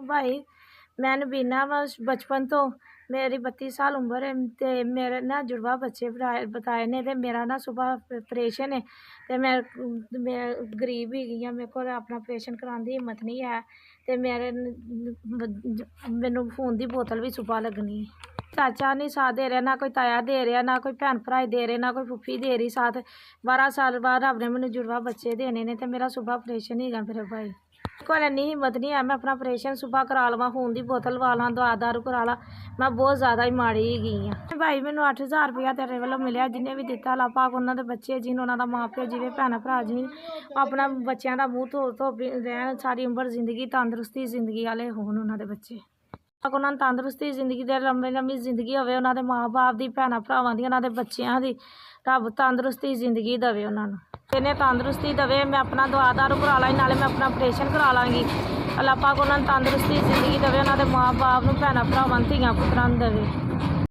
भाई मैं नबीना वा बचपन तो मेरी 32 साल उम्र है ते मेरे ना जुड़वा बच्चे बताए ने ते मेरा ना सुबह ऑपरेशन है ते मैं गरीब ही गई मेरे को अपना ऑपरेशन कराने की हिम्मत नहीं है ते मैनू खून की बोतल भी सुबह लगनी है। चाचा नहीं साथ दे रहा, ना कोई ताया दे रहा, ना कोई भैन भरा दे रहे, ना कोई फुफी दे रही साथ। 12 साल बाद रब ने मैनू जुड़वा बच्चे देने ने ते मेरा सुबह ऑपरेशन ही मेरे भाई को इन्नी हिम्मत नहीं है मैं अपना ऑपरेशन सुबह करा लवां, खून की बोतल लवा ला, दवा दारू करा ला। मैं बहुत ज़्यादा ही माड़ी ही गई हाँ भाई। मैनू 8000 रुपया तेरे वालों मिलिया जिन्हें भी दिता अल्लाह पाक उन्होंने बच्चे जीन, उन्होंने माँ प्यो जीवे, भैन भरा जीन, अपना बच्चों का मूँह धो रहन, सारी उम्र जिंदगी तंदुरुस्ती जिंदगी वाले होन उन्होंने बच्चे। उन्होंने तंदुरुस्ती जिंदगी दे लंबी जिंदगी होवे, उन्होंने माँ बाप की, भैन भरावां दी, उन्होंने बच्चों की रब तंदुरुस्ती जिंदगी देवे उन्होंने, इन्हें तंदुरुस्ती देवे। मैं अपना दवा दारू करा ला, नाले मैं अपना ऑपरेशन करा लाँगी। अल्लाह पाक उन्होंने तंदुरुस्ती जिंदगी देवे, उन्होंने माँ बाप नूं, भैन भरावां नूं, धीआं पुत्तरां नूं देवे।